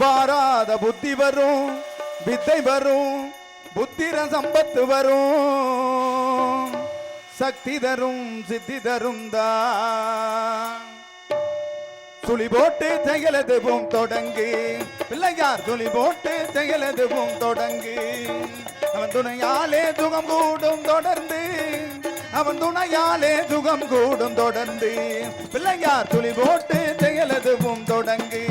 பாராத புத்தி வரும், வித்தை வரும், புத்திர சம்பத்து வரும், சக்தி தரும் சித்தி தரும் தான். துளி போட்டு செயலதுவும் தொடங்கு பிள்ளையார், துளி போட்டு செயலதுவும் தொடங்கு. அவன் துணையாலே சுகம் கூடும் தொடர்ந்து, அவன் துணையாலே சுகம் கூடும் தொடர்ந்து. பிள்ளையார் துளி போட்டு செயலதுவும் தொடங்கு.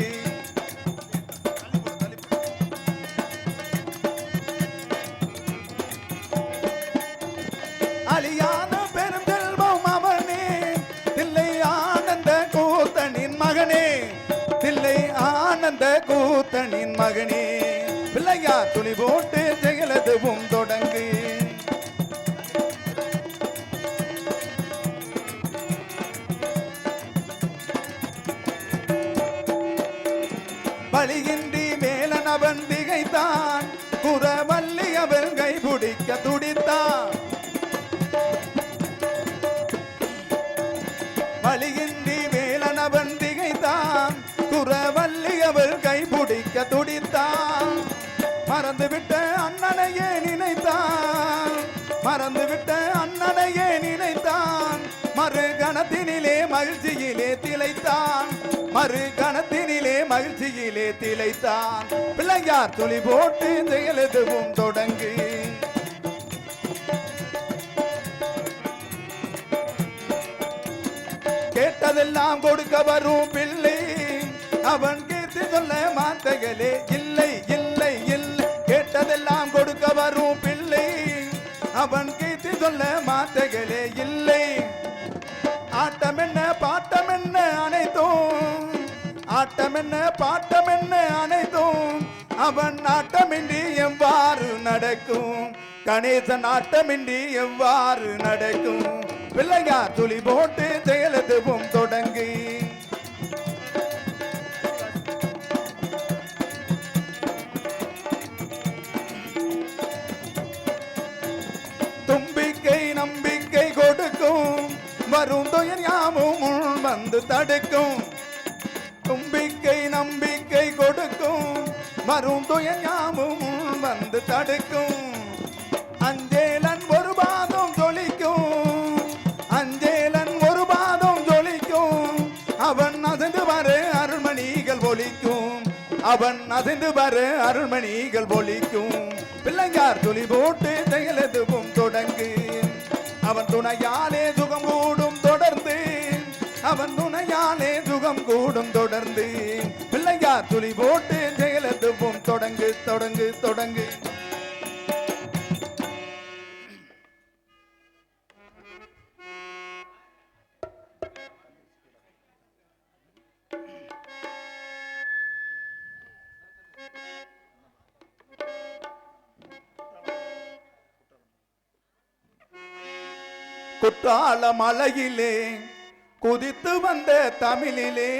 அழியான பெரும் செல்வம் அவனே, தில்லை ஆனந்த கூத்தனின் மகனே, தில்லை ஆனந்த கூத்தனின் மகனே. பிள்ளையார் துளி போட்டு செயலதுவும் தொடங்கு. பலியின்றி மேலன் அவன் திகைத்தான், குறவல்லி அவன் கைபிடிக்க துடித்தான். பலியின்றி மேலன் அவன் திகைத்தான், குறவல்லி அவள் கைபிடிக்க துடித்தான். மறந்துவிட்ட அண்ணனையே நினைத்தான், மறந்துவிட்ட அண்ணனையே நினைத்தான். மறு கணத்தினிலே மகிழ்ச்சியிலே திளைத்தான், மறு கணத்தினிலே மகிழ்ச்சியிலே திளைத்தான். பிள்ளையார் துளி போட்டு செயலெதுவும் தொடங்கு. கேட்டதெல்லாம் கொடுக்க வரும் பிள்ளை, அவன் கீர்த்தி சொல்ல மாத்தைகளே இல்லை இல்லை இல்லை. கேட்டதெல்லாம் கொடுக்க வரும் பிள்ளை, அவன் கீர்த்தி சொல்ல மாத்தைகளே இல்லை. ஆட்டம் என்ன பாட்டம் என்ன அனைத்தும், ஆட்டம் என்ன பாட்டம் என்ன அனைத்தும். அவன் ஆட்டமின்றி எவ்வாறு நடக்கும், கணேசன் ஆட்டமின்றி எவ்வாறு நடக்கும். பிள்ளையார் துளி போட்டு செயலெதுவும் தொடங்கு. தும்பிக்கை நம்பிக்கை கொடுக்கும், வரும் துயர் யாவும் முன் வந்து தடுக்கும். தும்பிக்கை நம்பிக்கை கொடுக்கும், வரும் துயர் யாவும் முன் வந்து தடுக்கும். அஞ்சேலன் ஒரு பாதம் ஜொலிக்கும், அஞ்சேலன் ஒரு பாதம் ஜொலிக்கும். அவன் அசைந்து வர அருள்மணிகள் ஒலிக்கும், அவன் அசைந்து வர அருள்மணிகள் ஒலிக்கும். பிள்ளையார் துளி போட்டு செயலெதுவும் தொடங்கு. அவன் துணையாலே சுகம் கூடும் தொடர்ந்து, அவன் துணையாலே சுகம் கூடும் தொடர்ந்து. பிள்ளையார் துளி போட்டு செயலெதுவும் தொடங்கு தொடங்கு தொடங்கு. குற்றால மலையிலே குதித்து வந்த தமிழிலே,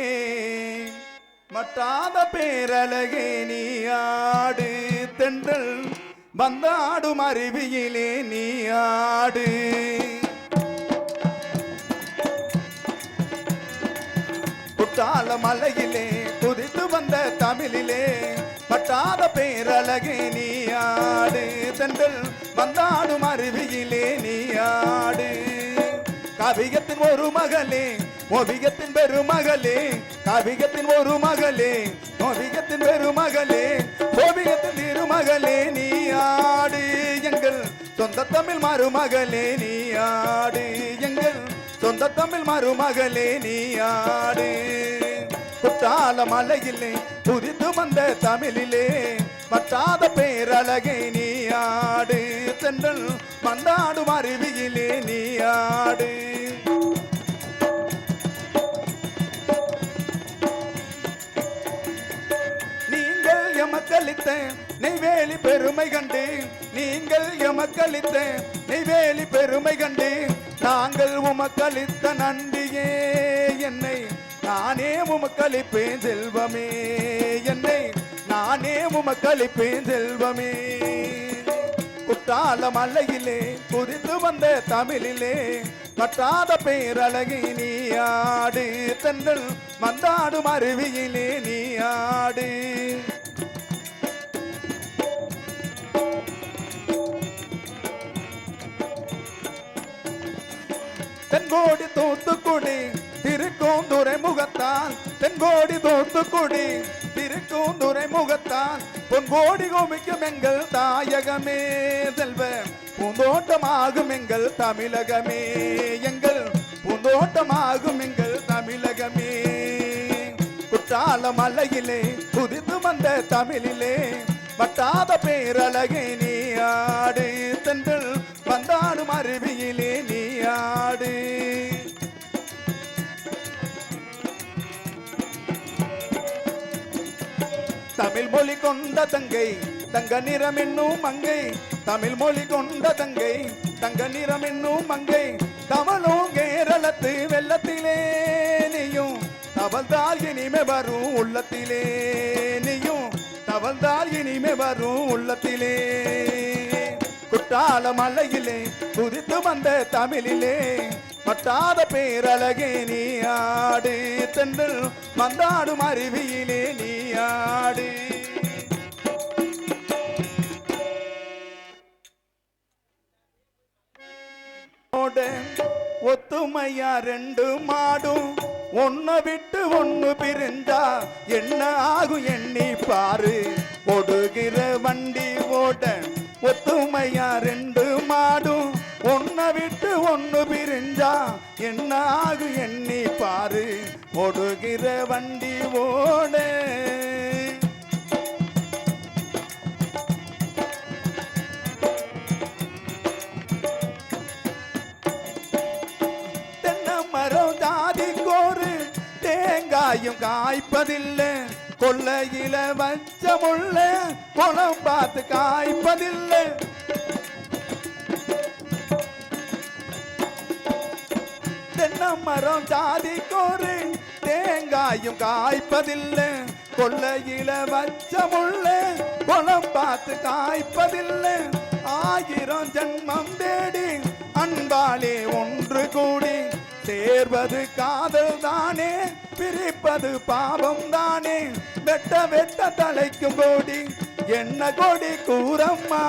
மட்டாத பேரழகே நீ ஆடு. தென்றல் வந்தாடும் அருவியிலே நீ ஆடு. குற்றால மலையிலே குதித்து வந்த தமிழிலே, மட்டாத பேரழகே நீ ஆடு. தென்றல் வந்தாடும் அருவியிலே நீ ஆடு. கவிகத்தின் ஒரு மகளே, ஓவியத்தின் பெருமகளே, கவிகத்தின் ஒரு மகளே, ஓவியத்தின் பெருமகளே, ஓவியத்தின் திருமகளே நீ ஆடு. எங்கள் சொந்த தமிழ் மருமகளே நீ ஆடு. எங்கள் சொந்த தமிழ் மருமகளே நீ ஆடு. குற்றால மலையிலே புதித்து வந்த தமிழிலே, மட்டாத பேரழகே நீ ஆடு. தென்றல் மந்தாடும் அருவியிலே நீ ஆடு. நீங்கள் எமக்களித்த நெய்வேலி பெருமை கண்டு, நீங்கள் எமக்களித்த நெய்வேலி பெருமை கண்டு, நாங்கள் உமக்களித்த நன்றியே. என்னை நானே உமக்களிப்பேன் செல்வமே, என்னை நானே உமக்களிப்பேன் செல்வமே. குற்றால மலையிலே புரிந்து வந்த தமிழிலே, மட்டாத பேரழகி நீ ஆடு. தென்றல் மந்தாடும் அருவியிலே நீ ஆடு. தென்கோடி தூத்துக்குடி திருக்கூந்துறை முகத்தான் தென்கோடி தூத்துக்குடி திருக்கூந்துறை முகத்தான் பொன்கோடி கோமிக்கும் எங்கள் தாயகமே செல்வ பூந்தோட்டமாகும் எங்கள் தமிழகமே எங்கள் பூந்தோட்டமாகும் எங்கள் தமிழகமே குற்றால மலையிலே குதித்து வந்த தமிழிலே வட்டாத பேரழகே நீ ஆடு தென்றல் வந்தாடும் அருவியிலே நீ ஆடு தமிழ் மொழி கொண்ட தங்கை தங்க நிறம் என்னும் மங்கை தமிழ் மொழி கொண்ட தங்கை தங்க நிறம் என்னும் மங்கை தவளும் கேரளத்து வெள்ளத்திலே நீயும் தவழ்ந்தால் இனிமே வரும் உள்ளத்திலே நீயும் தவழ்ந்தால் இனிமே வரும் உள்ளத்திலே குற்றால மலையிலே குதித்து வந்த தமிழிலே வட்டாத பேரழகே நீ ஆடு தென்றல் வந்தாடும் அருவியிலே நீ ஆடு ஒத்துமையா ரெண்டு மாடும் ஒன்ன விட்டு ஒண்ணு பிரிஞ்சா என்ன ஆகும் எண்ணி பாரு ஓடுகிற வண்டி ஓட ஒத்துமையா ரெண்டு மாடும் ஒன்ன விட்டு ஒண்ணு பிரிஞ்சா என்ன ஆகும் எண்ணி பாரு ஓடுகிற வண்டி ஓட தேங்காயும் காய்ப்பதில்லை கொள்ளையில வச்ச முள்ள குளம் பார்த்து காய்ப்பதில்லை தென்னை மரம் ஜாதி கோரு தேங்காயும் காய்ப்பதில்லை கொள்ளையில வச்ச முள்ள குளம் பார்த்து காய்ப்பதில்லை ஆயிரம் ஜன்மம் தேடி அன்பாலே ஒன்று கூடி சேர்வது காதல் தானே பிரிப்பது பாவம் தானே வெட்ட வெட்ட தலைக்கும் கோடி என்ன கொடி கூறம்மா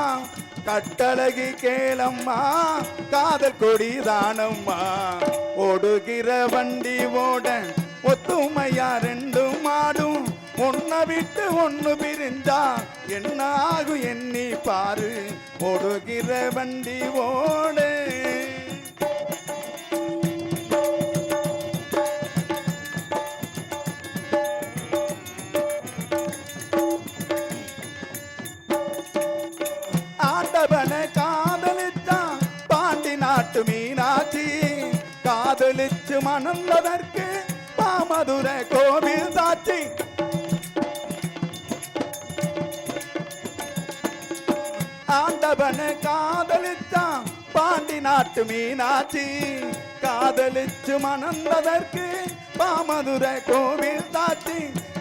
கட்டழகி கேளம்மா காதல் கொடி தானம்மா ஓடுகிற வண்டி ஓட ஒத்துமையா ரெண்டு மாடும் ஒன்ன விட்டு ஒண்ணு பிரிஞ்சா என்ன ஆகும் எண்ணி பாரு ஓடுகிற வண்டி ஓட காதலிச்சான் பாண்டி நாட்டு மீனாட்சி காதலிச்சு மணந்ததற்கு பாமதுரை கோவில் சாட்சி ஆண்டவன காதலிச்சான் பாண்டி நாட்டு மீனாட்சி காதலிச்சு மணந்ததற்கு பாமதுரை கோவில் சாட்சி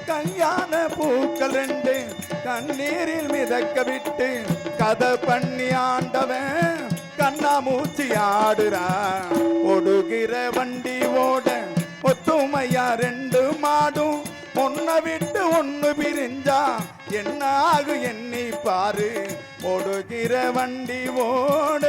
கல்யாண பூக்கள் ரெண்டு கண்ணீரில் மிதக்க விட்டு கதை பண்ணி ஆண்டவன் கண்ணா மூச்சி ஆடுறான் ஓடுகிற வண்டி ஓட ஒத்துமையா ரெண்டு மாடும் ஒன்ன விட்டு ஒண்ணு பிரிஞ்சா என்ன ஆகும் எண்ணி பாரு ஓடுகிற வண்டி ஓட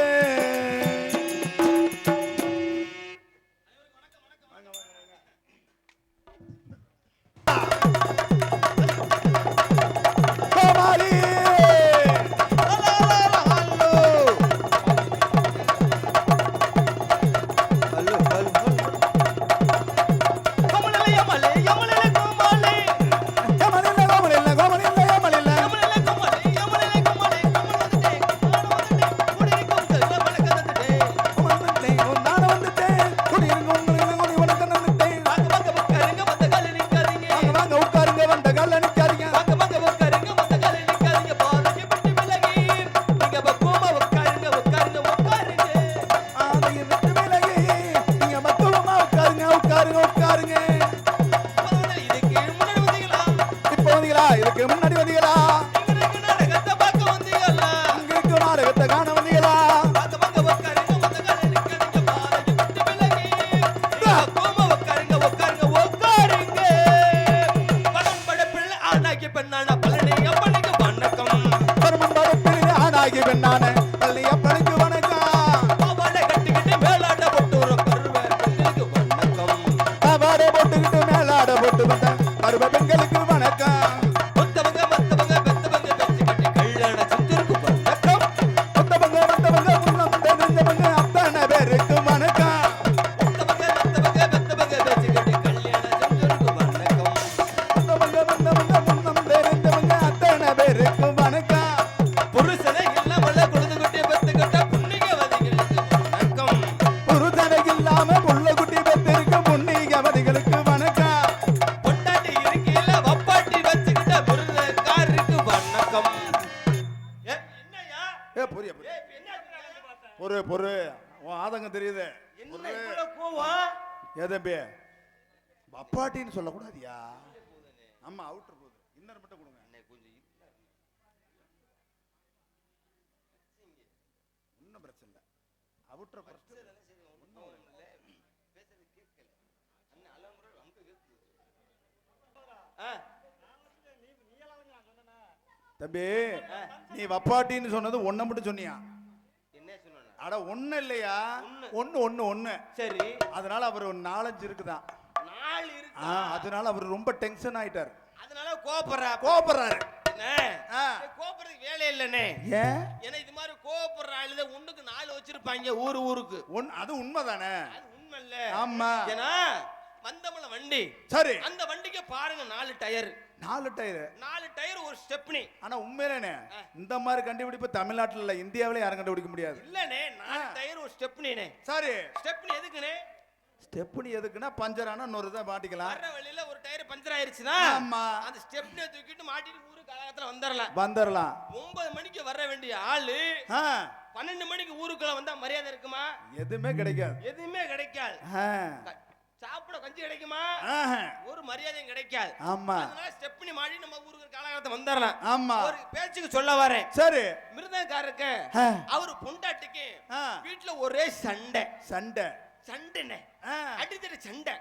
பெண்ணான பள்ளியப்பனுக்கு வணக்கம் அவளை கட்டிக்கிட்டு மேலாண்ட போட்டு ஒரு பருவ கோவப்படுறாங்க தெரியுது. என்ன இவ்வளவு கோவம்? ஏ தம்பி வப்பாட்டின்னு சொல்லக்கூடாதியா. ஆமா அவுட்டர் போகுது. இன்னர் மட்டும் கொடுங்க. ஒன்றும் பிரச்சனை இல்லை. அவுட்டர் தம்பி நீ வப்பாட்டின்னு சொன்னது ஒன்ன மட்டும் சொன்னியா? என்ன சொன்ன? அட ஒண்ணு இல்லையா, ஒண்ணு. சரி, அதனால அவர் ஒரு 4-5 இருக்குதான். 4 இருக்கு. அதனால அவர் ரொம்ப டென்ஷன் ஆயிட்டார். அதனால கோபப்படுறாரு. கோபப்படுறதுக்கு வேலை இல்லனே. ஏன்? ஏன்னா இது மாதிரி கோபப்படுற ஆளுல ஒண்ணுக்கு 4 வச்சிருப்பாங்க ஊருக்கு. அது உண்மைதானே? அது உண்மை இல்ல. ஆமா. ஏன்னா வந்தமல வண்டி. சரி. அந்த வண்டிக்கு பாருங்க 4 டயர். 4 டயர் ஒரு ஸ்டெப்னி. ஆனா உண்மையிலேனே இந்த மாதிரி கண்டுபிடிப்பு தமிழ்நாட்டுல இல்ல, இந்தியாவிலே யாரும் கண்டுபிடிக்க முடியாது. இல்லனே 4 டயர் ஒரு ஸ்டெப்னினே. சரி. ஸ்டெப்னி எதுக்குனே? ஸ்டெப்னி எதுக்குன்னா பஞ்சர் ஆனா இன்னொரு தான் மாட்டிக்கலாம். வர வழியில ஒரு டயர் பஞ்சர் ஆயிருச்சுனா ஆமா அந்த ஸ்டெப்னியை தூக்கிட்டு மாட்டிட்டு ஊருக்கு கலகத்துல வந்துறலாம். 9 மணிக்கு வர வேண்டிய ஆளு 12 மணிக்கு ஊருக்குள்ள வந்தா மரியாதை இருக்குமா? எதுவுமே கிடைக்காது. சாப்பிட கஞ்சி கிடைக்குமா? ஒரு மரியாதையும் கிடைக்காது. ஆமா. அதனால ஸ்டெப்னி மாடி நம்ம ஊருக்கு காலகாலத்துல வந்துறலாம். ஆமா. ஒரு பேச்சுக்கு சொல்ல வரேன். சரி. மிருதங்காரருக்கு அவர் பொண்டாட்டிக்கு வீட்ல ஒரே சண்டைனே. அடித்தடி சண்டை.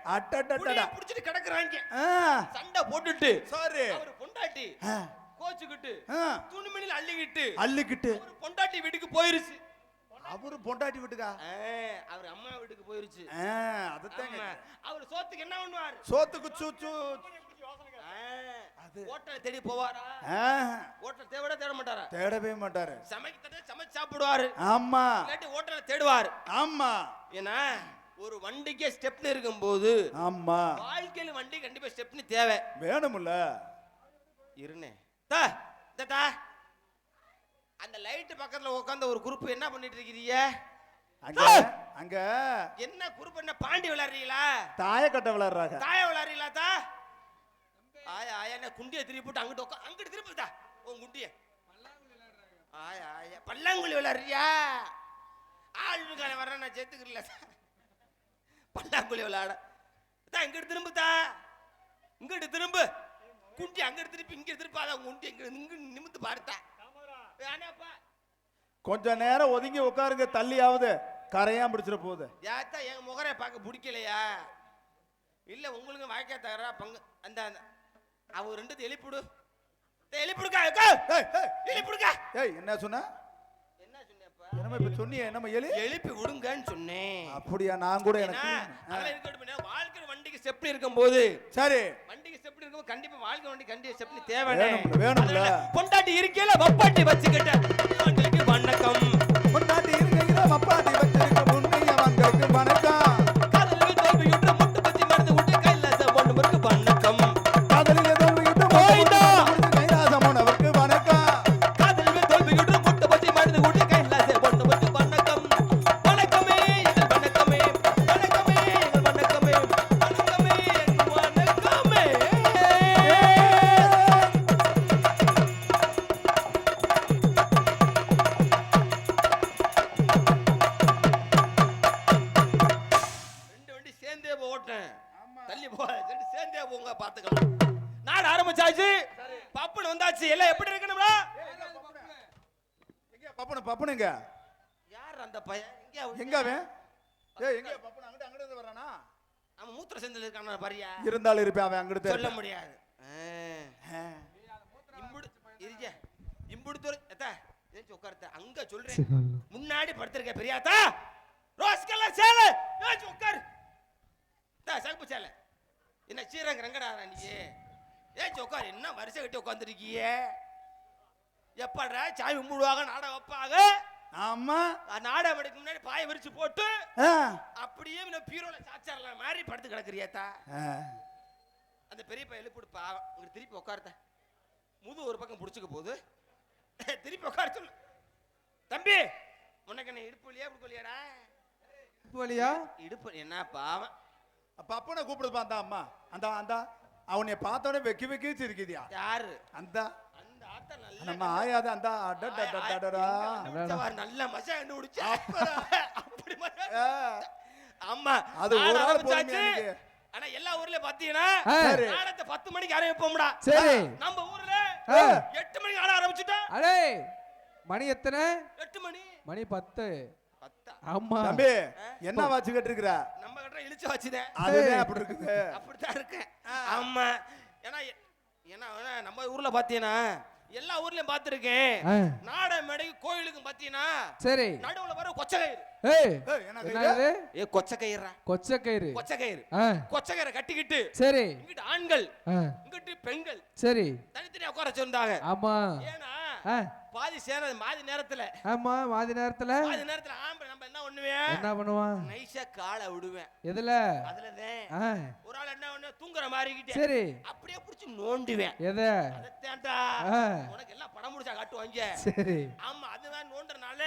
புடிச்சிட்டு கிடக்குறாங்க. சண்டை போட்டுட்டு சரி அவர் பொண்டாட்டி கோச்சுக்கிட்டு துணிமணில அள்ளிக்கிட்டு அவர் பொண்டாட்டி வீட்டுக்கு போயிருச்சு. அவரு பொண்டாட்டி வீட்டுக்கா? அவர் அம்மா வீட்டுக்கு போயிருச்சு. அதுதாங்க. அவர் சோத்துக்கு என்ன பண்ணுவார்? சோத்துக்கு சூச்சு ஹோட்டல் தேடி போவாரா? ஹோட்டல் தேட மாட்டாரா? தேடவே மாட்டாரு. சமைச்சு சாப்பிடுவாரு. ஆமா. இல்லாட்டி ஹோட்டல்ல தேடுவாரு. ஆமா. ஏன்னா ஒரு வண்டிக்கே ஸ்டெப்னி இருக்கும்போது ஆமா வாழ்க்கையில வண்டி கண்டிப்பா ஸ்டெப்னி தேவை வேணும்ல. இருனே அந்த லைட் பக்கத்துல உட்கார்ந்த ஒரு குரூப் என்ன பண்ணிட்டு இருக்கீங்க? அங்க என்ன குரூப்? என்ன பாண்டி விளையாடுறீங்களா? தாயக்கட்டை விளையாடுறாங்க. விளையாடுறீங்களா? என்ன குண்டிய திருப்பி போட்டு அங்கிட்டு திருப்பிதா உன் குண்டிய. பல்லாங்குழி விளையாடுறியா? ஆளுக்கான வர நான் சேர்த்துக்கல. பல்லாங்குழி விளையாட இங்கிட்டு திரும்பு குண்டி அங்கிட்டு திருப்பி இங்க திருப்பாத குண்டி நிமிந்து பார்த்தா. கொஞ்ச நேரம் ஒதுங்கி உட்காருங்க, தள்ளியாவது கரையா பிடிச்சிட போகுது. யாத்தா என் முகரை பார்க்க பிடிக்கலையா? இல்ல உங்களுக்கு வாய்க்கா தகரா பங்கு அந்த அவ ரெண்டு எழுப்பிடு எழுப்பிடுக்கா என்ன சொன்ன? என்னமா இப்ப சொன்னியே? என்னமா எழுப்பி விடுங்கன்னு சொன்னேன். அப்படியா? நான் கூட எனக்கு வாழ்க்கை வண்டிக்கு ஸ்டெப்னி இருக்கும்போது சரி வண்டிக்கு ஸ்டெப்னி இருக்கும்போது கண்டிப்பா வாழ்க்கை வண்டி கண்டிப்பா ஸ்டெப்னி தேவை. வேணும்ல. பொண்டாட்டி இருக்கையில வப்பாட்டி வச்சுக்கிட்டேன். உங்களுக்கு வணக்கம். பொண்டாட்டி இருக்கையில வப்பாட்டி வச்சிருக்க முன்னையவங்களுக்கு வணக்கம். காதலில் தோல்வியுற்ற முட்டு பத்தி மறந்து விட்டு கைலாசம் பொண்ணுக்கு வணக்கம். காதலில் தோல்வியுற்ற போய்டா கைலாசம் பொண்ணுக்கு வணக்கம். காதலில் தோல்வியுற்ற முட்டு பத்தி மறந்து விட்டு கைலாசம் பொண்ணுக்கு வணக்கம். வணக்கமே எங்கள் வணக்கமே. வணக்கமே எங்கள் வணக்கமே. வணக்கமே எங்கள் வணக்கமே. ரெண்டு வண்டி சேர்ந்தே போட்டேன். தள்ளி போ, ரெண்டு சேர்ந்தே போங்க பாத்துக்கலாம். நாடு ஆரம்பிச்சாச்சு. பப்புனு வந்தாச்சு. எல்லாம் எப்படி இருக்கணும்டா? எங்க பப்புனுங்க? யார் அந்த பையன்? எங்க அவன்? எங்க பப்புனு அங்க இருந்து வரானா? அவன் மூத்திர செந்தில் இருக்கானா பாரியா? இருந்தாலும் இருப்பேன் அவன் அங்க சொல்ல முடியாது. இம்புடு தூர எத்தா ஏன் உட்கார்த்த அங்க சொல்றேன். முன்னாடி படுத்திருக்க பெரியாத்தா. ரோஸ் கலர் சேலை ஏன் உட்கார். சகப்பு சேலை என்ன சீரங்க ரங்கடாரா நீ? ஏன் உட்கார். என்ன வரிசை கட்டி உட்காந்துருக்கீங்க? எப்படா சாய் கும்பிடுவாங்க நாடகம் வைப்பாங்க. ஆமா நாடகம் எடுக்க முன்னாடி பாய விரிச்சு போட்டு அப்படியே பீரோல சாச்சாரல மாதிரி படுத்து கிடக்குறியாத்தா. அந்த பெரிய பையன் எழுப்பிடுப்பா உங்க திருப்பி உட்கார்த்த. முது ஒரு பக்கம் பிடிச்சுக்க போகுது. திருப்பி உட்கார சொல்லு. தம்பி உனக்கு என்ன இடுப்பு வலியா கொடுக்கலையாடா? இடுப்பு வலியா? இடுப்பு என்ன பாவம். பப்பனை கூப்பிடுப்பா. அந்த அம்மா அந்த அவனை பார்த்தோன்னே வெக்கி சிரிக்குதியா? யாரு? அந்த ஆத்தா நல்ல நம்ம ஆயாத அந்த நல்ல மசா கண்டுபிடிச்சு ஆமா அது ஒரு ஆள் போறீங்க. ஆனா எல்லா ஊர்லயும் பாத்தீங்கன்னா நாடத்தை 10 மணிக்கு ஆரம்பிப்போம்டா. சரி. நம்ம ஊர்ல 8 மணிக்கு ஆட ஆரம்பிச்சுட்டா. அடே மணி எத்தனை? 8 மணி. மணி 10. 10. ஆமா. தம்பி என்ன வாட்ச் கட்டிருக்கற? நம்ம கட்டற இழுச்ச வாட்ச்தான். அதுதான் அப்படி இருக்குது. அப்படிதான் இருக்கு. ஆமா. ஏன்னா நம்ம ஊர்ல பாத்தீங்கன்னா எல்லா ஊர்லயும் பாத்துருக்கேன். நாட மேடைக்கு கோயிலுக்கும் பாத்தீங்கன்னா சரி நடுவுல வர கொச்சக்கயிறு. ஏய் என்னது? கொச்சக்கயிறா. கொச்சக்கயிறு. கொச்சக்கயிறு. கொச்சக்கயிறை கட்டிக்கிட்டு சரி இங்கிட்டு ஆண்கள் இங்கிட்டு பெண்கள் சரி தனித்தனியா உட்கார வச்சிருந்தாங்க. ஆமா. ஏன்னா பாதி நேரத்துல ஆமா பாதி நேரத்துல ஆம்பளை நம்ம என்ன பண்ணுவான்? நைஸா காலை விடுவேன். எதுல? அதுலதான் ஒரு ஆள் என்ன ஒண்ணு தூங்குற மாதிரிக்கிட்டே சரி அப்படியே புடிச்சு நோண்டுவேன். எதை? அதத்தான்டா உனக்கு எல்லாம் படம் முடிச்சா காட்டுவாங்க. சரி ஆமா அதுதான் நோண்டுறனால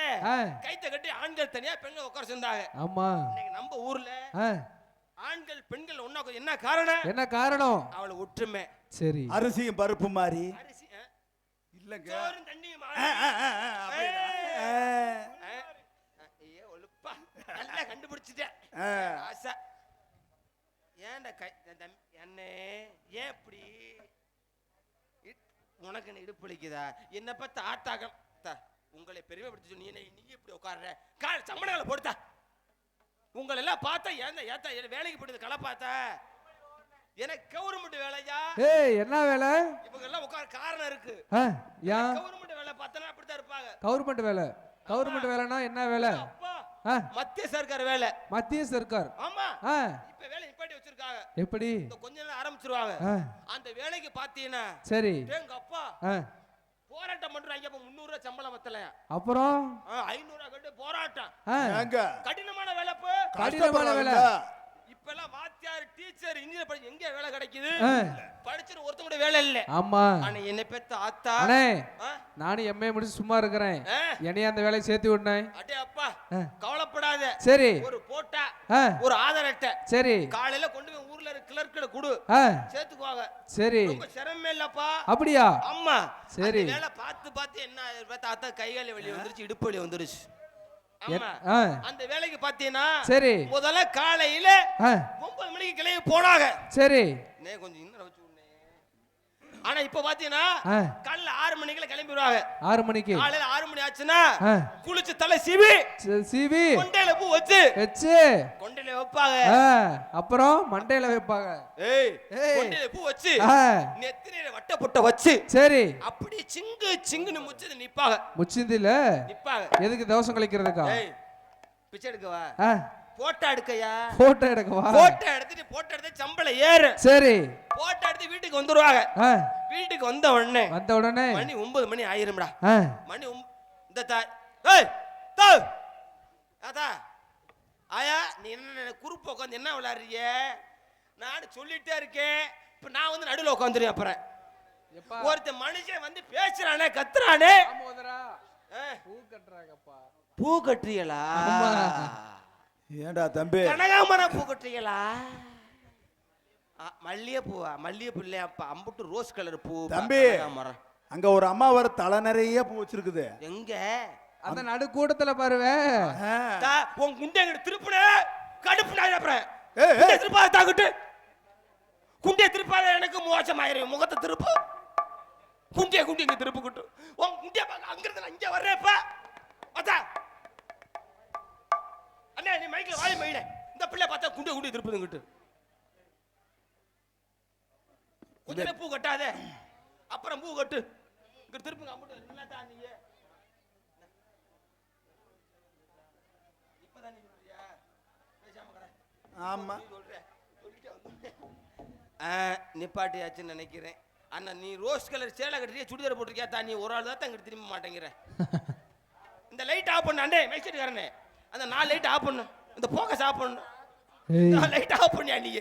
கைத்த கட்டி ஆண்கள் தனியா பெண்கள் உட்கார சொன்னாங்க. ஆமா இன்னைக்கு நம்ம ஊர்ல ஆண்கள் பெண்கள் ஒண்ணா என்ன காரணம்? என்ன காரணம்? அவளை ஒற்றுமை. சரி அரிசியும் பருப்பு மாதிரி இல்லங்க. சோறும் தண்ணியும் ஒழுப்பா நல்லா கண்டுபிடிச்சிட்டேன். ஆசா ஏன்டா அண்ணே ஏன் இப்படி உனக்கு என்ன இடுப்பளிக்குதா? என்ன பார்த்து ஆட்டாக்கம் உங்களை பெருமைப்படுத்தி சொன்னீங்க. நீ இப்படி உட்கார்ற கால் சம்மணங்களை போடுத்தா. உங்களை எல்லாம் பார்த்தா ஏத்தா வேலைக்கு போட்டு களை பார்த்தா எனக்கு கவர்மெண்ட் வேலையா? ஏய் என்ன வேலை? இவங்க எல்லாம் உட்கார காரணம் இருக்கு. கவர்மெண்ட் வேலை பார்த்தா அப்படிதான் இருப்பாங்க. கவர்மெண்ட் வேலைனா என்ன வேலை? மத்திய சர்க்கார் வேலை. மத்திய சர்க்கார். ஆமா. இப்ப வேலை நிப்பாட்டி வச்சிருக்காங்க. எப்படி? கொஞ்ச நேரம் ஆரம்பிச்சிருவாங்க. அந்த வேலைக்கு பாத்தீங்கன்னா சரி எங்க அப்பா போராட்டம் பண்றாங்க. அப்ப 300 ரூபாய் சம்பளம் வத்தல. அப்புறம் 500 ரூபாய் கட்டு போராட்டம். கடினமான வேலை. கடினமான வேலை. இப்பெல்லாம் வாத்தியார் டீச்சர் இன்ஜினியர் படிச்சு எங்க வேலை கிடைக்குது? படிச்சிரு ஒருத்தங்க வேலை இல்ல. ஆமா. ஆனா என்ன பெத்த ஆத்தா அண்ணே நானும் எம்ஏ முடிச்சு சும்மா இருக்கறேன். என்னைய அந்த வேலையை சேர்த்து விடுனே. அடே அப்பா கவலைப்படாத. சரி ஒரு போட்டா ஒரு ஆதார் அட்டை சரி காலையில கொண்டு போய் ஊர்ல இருக்க கிளர்க்ல குடு சேர்த்துக்குவாங்க. சரி ரொம்ப சிரமமே இல்லப்பா. அப்படியா? ஆமா. சரி வேலை பார்த்து என்ன ஆத்தா கைகால வெளிய வந்துருச்சு, இடுப்பு வெளிய வந்துருச்சு. அந்த வேலைக்கு பாத்தீங்கன்னா சரி முதல்ல காலையில 9 மணிக்கு கிளம்பி போனாங்க. சரி கொஞ்சம் இன்னும் வச்சு. ஆனா இப்ப பாத்தீங்கன்னா காலையில 6 மணிக்குல கிளம்பிடுவாங்க. 6 மணிக்கு காலையில 6 மணி ஆச்சுன்னா குளிச்சு தலை சீவி கொண்டையில பூ வச்சு கொண்டையில வைப்பாங்க. அப்புறம் மண்டையில வைப்பாங்க. கொண்டையில பூ வச்சு நெத்தியில வட்ட புட்ட வச்சு சரி அப்படி சிங்குன்னு முச்சது நிப்பாங்க. முச்சிந்தில நிப்பாங்க. எதுக்கு தோசம் கழிக்கிறதுக்கா? பிச்சை எடுக்கவா? போட்டோ எடுக்கையா? போட்டோ எடுக்கவா? போட்டோ எடுத்து சம்பளம் ஏறு. சரி போட்டோ எடுத்து வீட்டுக்கு வந்துருவாங்க. வீட்டுக்கு வந்த உடனே மணி 9 மணி ஆயிரும்டா. மணி இந்த தாத்தா ஆயா நீ என்ன குறுப்பு உட்காந்து என்ன விளையாடுறீங்க? நான் சொல்லிட்டே இருக்கேன். இப்ப நான் வந்து நடுவில் உட்காந்துருவேன். அப்புறம் ஒருத்த மனுஷன் வந்து பேசுறானே கத்துறானே. பூ கட்டுறீங்களா? ஏண்டா தம்பி கனகாமர பூ கட்டுறீங்களா? மல்லிகைப்பூவா? மல்லிகைப்பூ இல்லையாப்பா, அம்புட்டு ரோஸ் கலர் பூ. தம்பி அங்க ஒரு அம்மா வர தலை நிறைய பூ வச்சிருக்குது. எங்க? அந்த நடு கூட்டத்துல பாருவே. உன் குண்டை திருப்புன கடுப்பு அப்புறம் திருப்பாத தாக்கிட்டு குண்டிய திருப்பாத எனக்கு மோசமாயிரும். முகத்தை திருப்பு குண்டிய இங்க திருப்புக்கிட்டு உன் குண்டிய அங்கிருந்து இங்க வர்றப்ப அத்தா அண்ணா நீ மைக்ல வாய் மையில இந்த பிள்ளை பார்த்தா குண்டிய திருப்புதுங்கிட்டு கொஞ்சம் பூ கட்டாத அப்புறம் பூ கட்டு இங்க திருப்புங்க. அம்மட்டு என்னதான் நீ இப்பதான் நீ சொல்றியா? பேசாம கடை. ஆமா நிப்பாட்டியாச்சுன்னு நினைக்கிறேன். அண்ணா நீ ரோஸ் கலர் சேலை கட்டியா சுடிதார் போட்டிருக்கியா? தான் நீ ஒரு ஆள் தான் அங்கிட்டு திரும்ப மாட்டேங்கிற. இந்த லைட் ஆஃப் பண்ணு அண்டே மைக்செட்டுக்காரனே. அந்த 4 லைட் ஆஃப் பண்ணு. இந்த போக்கஸ் ஆஃப் பண்ணு. லைட் ஆஃப் பண்ணியா நீ?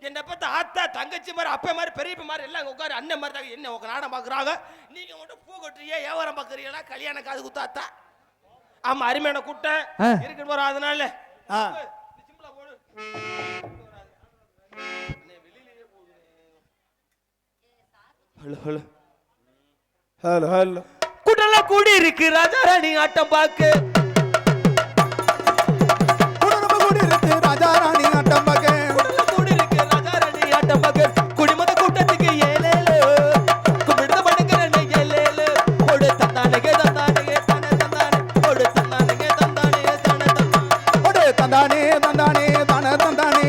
என்ன பார்த்து ஆத்தா தங்கச்சி மாதிரி அப்பா மாதிரி பெரியப்ப மாதிரி எல்லாம் உட்காரு அண்ணன் மாதிரி தான் என்ன உங்க நாடம் பாக்குறாங்க. நீங்க மட்டும் பூ கட்டுறீங்க வியாபாரம் பாக்குறீங்களா? கல்யாண காது குத்தாத்தா. ஆமா அருமையான கூட்டம் இருக்கு போற. அதனால சிம்பிளா போடு. ஹலோ கூட்டெல்லாம் கூடி இருக்கு ராஜா ராணி ஆட்டம் பாக்கு. ஆட்டம் பார்க்க கூடி இருக்கு ராஜா ராணி ஆட்டம் பார்க்க குடிமத கூட்டத்துக்கு ஏலேலோ கும்பிடுத படுக்கிறேன் ஏலேலோ போடு தந்தானே தந்தானே தானே தந்தானே போடு தந்தானே தந்தானே தானே தந்தானே ஒடே தந்தானே தந்தானே தான தந்தானே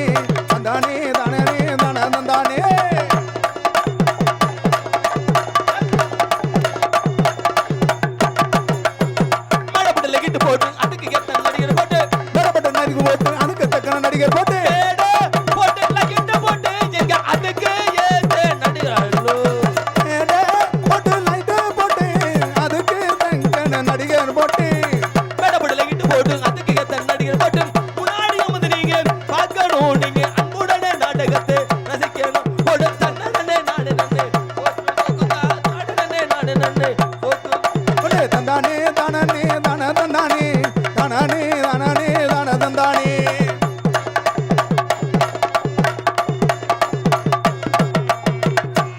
தந்தானே தானே தான தந்தானே மடப்படல கிட்டு போட்டு அதுக்கு கேட்ட நடிகர் போட்டு தரப்பட்ட நடிகை போட்டு அதுக்கு தக்கன நடிகர் போட்டு ஏடோ போட்டு எல்லாம் கிட்டு போட்டு எங்க அதுக்கு ஏத்த நடிகர்களோ ஏடே போட்டு லைட் போட்டு அதுக்கு தக்கன நடிகர் போட்டு மடப்படல கிட்டு போட்டு அதுக்கு கேட்ட நடிகர் போட்டு முன்னாடி வந்து நீங்க பார்க்கணும் நீங்க அன்புடனே நாடகத்தை ரசிக்கணும் போடு தன்னே நாடு நன்னே நாடு நன்னே ஒடே தந்தானே தானே தான தந்தானே தானே தானே தான தந்தானே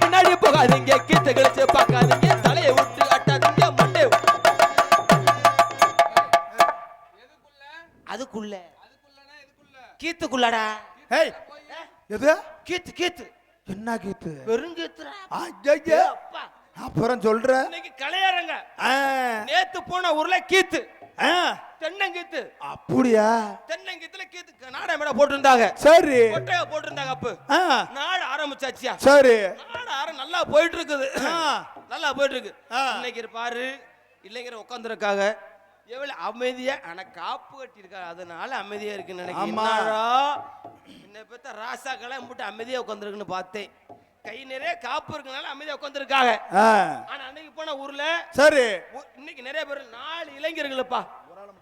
பின்னாடி போகாதீங்க கீத்த கழிச்சு பார்க்காதீங்க தலையை விட்டு அட்டாதீங்க மண்டே அதுக்குள்ள கீத்துக்குள்ளடா ஏய் எது கீத்து கீத்து என்ன கீத்து வெறும் கீத்துடா ஐயா அப்பா அப்புறம் சொல்ற இன்னைக்கு கலையாரங்க ஆ, நேத்து போன ஊர்ல கீத்து ஆ, தென்னங்கீத்து அப்படியா தென்னங்கீத்துல கீத்து நாடகம் மேல போட்டிருந்தாங்க சரி கொட்டைய போட்டிருந்தாங்க அப்ப ஆ, நாடு ஆரம்பிச்சாச்சியா சரி நாடு நல்லா போயிட்டு இருக்குது ஆ. நல்லா போயிட்டு இருக்கு ஆ. இன்னைக்கு பாரு இளைஞர் உட்காந்துருக்காங்க எவ்வளவு அமைதியா ஆனா காப்பு கட்டி இருக்காங்க அதனால அமைதியா இருக்குன்னு நினைக்கிறேன் ஆமா. என்னடா, என்னை பத்த ராசாக்களை போட்டு அமைதியா உட்காந்துருக்குன்னு பார்த்தேன் கை நிறைய காப்பு இருக்கனால அமைதியா உட்காந்துருக்காங்க ஆ, ஆனா அன்னைக்கு போன ஊர்ல சரி இன்னைக்கு நிறைய பேர் 4 இளைஞர்கள்ப்பா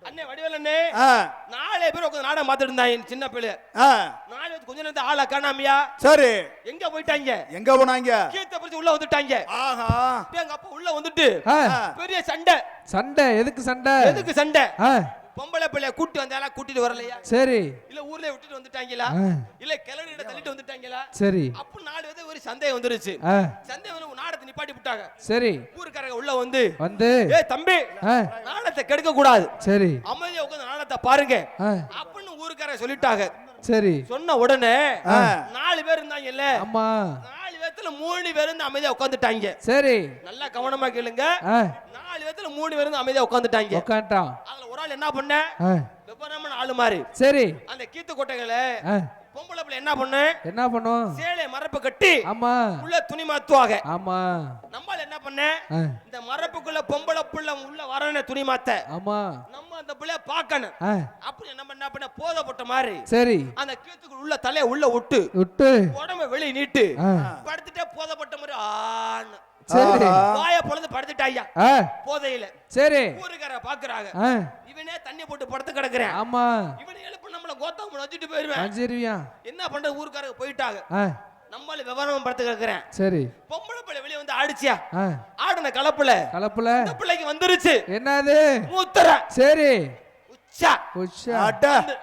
அண்ணே வடிவேல் அண்ணே ஆ, 4 பேர் உட்காந்து நாடகம் பார்த்துட்டு இருந்தாங்க சின்ன பிள்ளை ஆ, 4 பேர் கொஞ்ச நேரத்தை ஆளா காணாமையா சரி எங்க போயிட்டாங்க எங்க போனாங்க கீத்த பிடிச்சு உள்ள வந்துட்டாங்க ஆஹா அப்படியே எங்க அப்பா உள்ள வந்துட்டு ஆ, பெரிய சண்டை சண்டை எதுக்கு சண்டை எதுக்கு சண்டை ஆ, பொம்பளை பிள்ளைய கூட்டி வந்தாலா கூட்டிட்டு வரலையா சரி இல்ல ஊர்ல விட்டுட்டு வந்துட்டாங்களா ஆ, இல்ல கிளறிட தள்ளிட்டு வந்துட்டாங்களா சரி அப்ப 4 பேர் ஒரு சந்தேகம் வந்துருச்சு ஆ, சந்தேகம் வந்து நாடத்தை நிப்பாட்டி விட்டாங்க சரி ஊருக்காரங்க உள்ள வந்து வந்து ஏய் தம்பி ஆ, நாடத்தை கெடுக்க கூடாது சரி அமைதியா உட்கார்ந்து நாடத்தை பாருங்க ஆ, அப்படின்னு ஊருக்காரங்க சொல்லிட்டாங்க சரி சொன்ன உடனே ஆ. 4 பேர் இருந்தாங்கல்ல ஆமா 4 பேர்த்துல 3 பேர் இருந்து அமைதியா உட்கார்ந்துட்டாங்க சரி நல்லா கவனமா கேளுங்க ஆ, 4 பேர்த்துல 3 பேர் இருந்து அமைதியா உட்கார்ந்துட்டாங்க உக்காண்டான் அதுல ஒரு ஆள் என்ன பண்ண ஆ, விபரமான ஆளு மாதிரி சரி அந்த கீத்து கொட்டைகளை ஆ, பொம்பளை பிள்ளை என்ன பண்ண என்ன பண்ணும் சேலை மரப்பு கட்டி ஆமா உள்ள துணி மாத்துவாங்க ஆமா நம்மால என்ன பண்ண ஆ, இந்த மரப்புக்குள்ள பொம்பளை பிள்ளை உள்ள வரணும் துணி மாத்த ஆமா நம்ம அந்த பிள்ளைய பார்க்கணும் ஆ, அப்படி என்ன பண்ண போதப்பட்ட மாதிரி சரி அந்த கீத்துக்குள்ள உள்ள தலைய உள்ள விட்டு விட்டு உடம்ப வெளிய நீட்டு ஆ, படுத்துட்டே போதப்பட்ட மாதிரி ஆன்னு சரி வாய பொழுது படுத்துட்டாய்யா ஆ, போதையில சரி ஊருக்கார பாக்குறாங்க ஆ, இவனே தண்ணி போட்டு படுத்து கிடக்குறேன் ஆமா இவனை எழுப்பு நம்மள கோத்தம் வச்சுட்டு போயிருவேன் அஞ்சிருவியா என்ன பண்றது ஊருக்காரங்க போயிட்டாங்க ஆ, நம்மள விவரம் படுத்து கிடக்குறேன் சரி பொம்பளை பிள்ளை வெளிய வந்து ஆடிச்சியா ஆ, ஆடுன கலப்புல கலப்புல இந்த பிள்ளைக்கு வந்துருச்சு என்னது மூத்தர சரி உச்சா உஷா அட வந்து,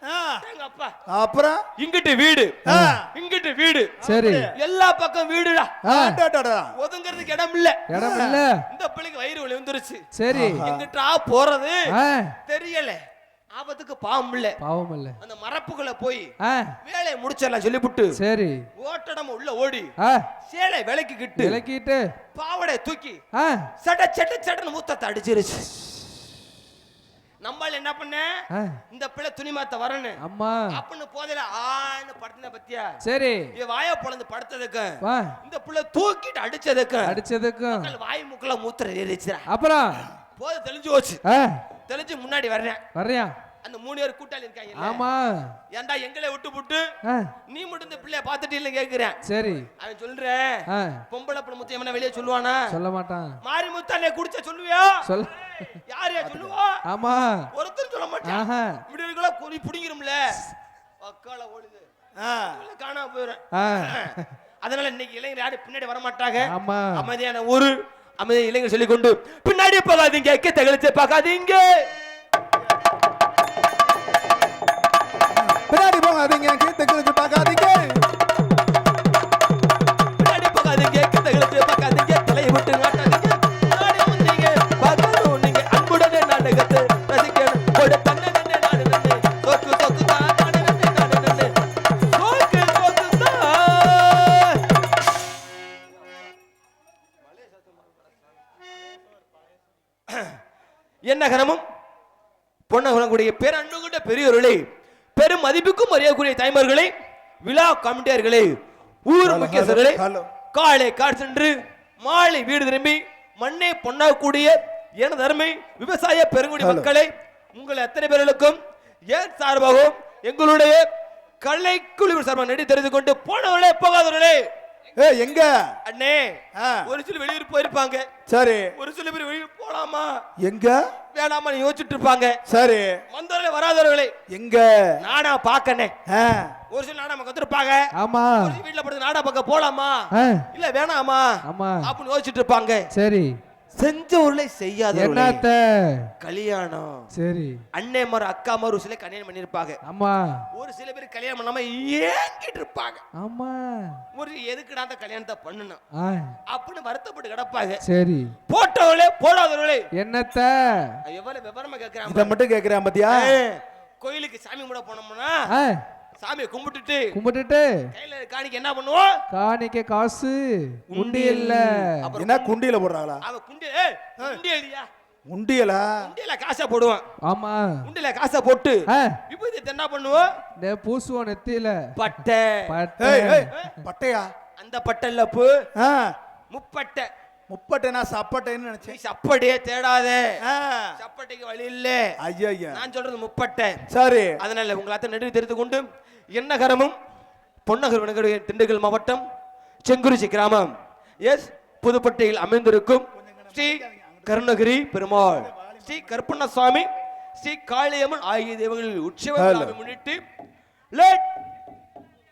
ஆ, எங்க அப்பா அப்புறம் இங்கிட்டு வீடு ஆ, இங்கிட்டு வீடு சரி எல்லா பக்கம் வீடுடா ஆ, அடடடா. ஒதுங்கிறதுக்கு இடம் இல்ல இடம் இல்ல இந்த பிள்ளைக்கு வயிறு வலி வந்துருச்சு சரி எங்கிட்டா போறது ஆ, தெரியல ஆபத்துக்கு பாவம் இல்ல பாவம் இல்ல அந்த மரப்புக்குள்ள போய் ஆ, வேலையை முடிச்சிடலாம் சொல்லிவிட்டு சரி ஓட்டடம் உள்ள ஓடி ஆ, சேலை விலைக்கு கிட்டு விளக்கிட்டு பாவடை தூக்கி ஆ, சட்ட சட்ட சட்டன்னு மூத்தத்தை அடிச்சிருச்சு நம்மால என்ன பண்ண ஆ, இந்த பிள்ளை துணி மாத்த வரணும் அம்மா அப்படின்னு போதையில ஆன்னு படுத்தின பத்தியா சரி இவ வாய பொழந்து படுத்ததுக்கு வா இந்த பிள்ளை தூக்கிட்டு அடிச்சதுக்கு அடிச்சதுக்கும் மக்கள் வாய் முக்கல மூத்திர ஏறிச்சுடா அப்புறம் போத தெளிஞ்சு போச்சு ஆ, தெளிஞ்சு முன்னாடி வர்றேன் வர்றியா அந்த 3 பேர் கூட்டாளி இருக்காங்க ஆமா ஏன்டா எங்களை விட்டு புட்டு ஆ, நீ மட்டும் இந்த பிள்ளைய பார்த்துட்டு இல்ல கேக்குறேன் சரி அவன் சொல்றேன் ஆ, பொம்பளை பிள்ளை முத்து எவன வெளியே சொல்லுவானா சொல்ல மாட்டான் மாறி முத்தானே குடிச்ச சொல்லுவியா சொல்ல யாரையா சொல்லுவா ஆமா ஒருத்தர் சொல்ல மாட்டான் ஆஹா இப்படி இருக்கலாம் குறி பிடிங்கிரும்ல அக்கால ஓடுது ஆ, காணாம போயிடும் ஆ, அதனால இன்னைக்கு இளைஞர் யாரும் பின்னாடி வர மாட்டாங்க ஆமா அமைதியான ஊரு அமைதியான இளைஞர் சொல்லிக் கொண்டு பின்னாடி போகாதீங்க எக்க தகலிச்சு பார்க்காதீங்க பின்னாடி போகாதீங்க கீத்து கிழிச்சு பார்க்காதீங்க பின்னாடி போகாதீங்க எக்க தகலிச்சு பார்க்காதீங்க தலையை விட்டு நாட்டாதீங்க பின்னாடி வந்தீங்க பார்க்கணும் நீங்க அன்புடனே நாடகத்தை ரசிக்கணும் ஒரு தன்னை நன்னே நாடு நன்னே சொக்கு சொக்கு தான் நாடு நன்னே நாடு நன்னே என்ன கரமும் பொன்னகுலக்கூடிய பேரன்பு கொண்ட பெரியோர்களே, பெரும் மதிப்புக்கும் மரியாதைக்குரிய தாய்மார்களே, விழா கமிட்டியர்களே, ஊர் முக்கியஸ்தர்களே, காலை காடு சென்று மாலை வீடு திரும்பி மண்ணை பொன்னாகக்கூடிய எனது அருமை விவசாய பெருங்குடி மக்களே, உங்கள் எத்தனை பேர்களுக்கும் ஏன் சார்பாகவும் எங்களுடைய கலைக்குழு சார்பாக நடி தெரிந்து கொண்டு போனவர்களே போகாதவர்களே. எங்க அண்ணே ஒரு சில வெளியூர் போயிருப்பாங்க. சரி. ஒரு சில பேர் வெளியூர் போலாமா எங்க வேணாமா யோசிச்சுட்டு இருப்பாங்க. சரி. வந்தவர்களே வராதவர்களே எங்க நாடா பாக்கனே. ஒரு சில நாடா கத்துருப்பாங்க. ஆமா. வீட்டுல படுத்து நாடா பார்க்க போலாமா இல்ல வேணாமா அப்படின்னு யோசிச்சுட்டு இருப்பாங்க. சரி. செஞ்சவர்களே செய்யாத என்னத்த கல்யாணம். சரி. அண்ணே மாரு அக்கா மாரு ஒரு சில கல்யாணம் பண்ணிருப்பாங்க. ஆமா. ஒரு சில பேர் கல்யாணம் பண்ணாம ஏங்கிட்டு இருப்பாங்க. ஆமா. ஒரு எதுக்குடா அந்த கல்யாணத்தை பண்ணணும் அப்படின்னு வருத்தப்பட்டு கிடப்பாங்க. சரி. போட்டவர்களே போடாதவர்களே என்னத்த எவ்வளவு விவரமா கேக்குறாங்க. இத மட்டும் கேக்குறான் பாத்தியா? கோயிலுக்கு சாமி கும்பிட போனோம்னா சாமியை கும்பிட்டுட்டு கையில காணிக்க என்ன பண்ணுவோம்? காணிக்க காசு உண்டியல்ல. என்ன குண்டியல போடுறாங்களா? அவ குண்டியலியா? உண்டியலா? உண்டியல காசை போடுவான். ஆமா. உண்டியல காசை போட்டு விபூதியை என்ன பண்ணுவோம்? பூசுவோம் நெத்தியில. பட்டை. பட்டையா? அந்த பட்டை இல்ல பூ, முப்பட்டை. முப்பட்டை நான் சப்பட்டைன்னு நினைச்சேன். சப்பட்டையே தேடாதே, சப்பட்டைக்கு வழி இல்ல. ஐயா நான் சொல்றது முப்பட்டை. சரி. அதனால உங்களை அத்தனை நன்றி தெரிந்து கொண்டு என்ன கரமும் பொன்னகர் திண்டுக்கல் மாவட்டம் செங்குறிச்சி கிராமம் எஸ் புதுப்பட்டியில் அமைந்திருக்கும் ஸ்ரீ கருணகிரி பெருமாள், ஸ்ரீ கருப்பண்ணசாமி, ஸ்ரீ காளியம்மன் ஆகிய தெய்வங்களில் உற்சவத்தை முன்னிட்டு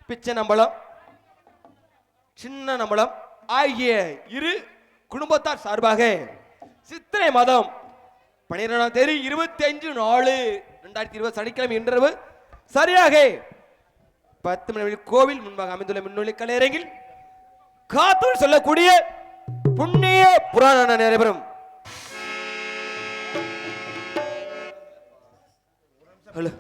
பிச்சை நம்பலம் சின்ன நம்பலம் ஆகிய இரு குடும்பத்தார் சார்பாக சித்திரை மாதம் 12ஆம் தேதி 25/4/2020 சனிக்கிழமை இன்றவு சரியாக 10 மணி கோவில் முன்பாக அமைந்துள்ள மின்னொலி கலையரங்கில் காத்தூர் சொல்லக்கூடிய புண்ணிய புராண நடைபெறும். ஹலோ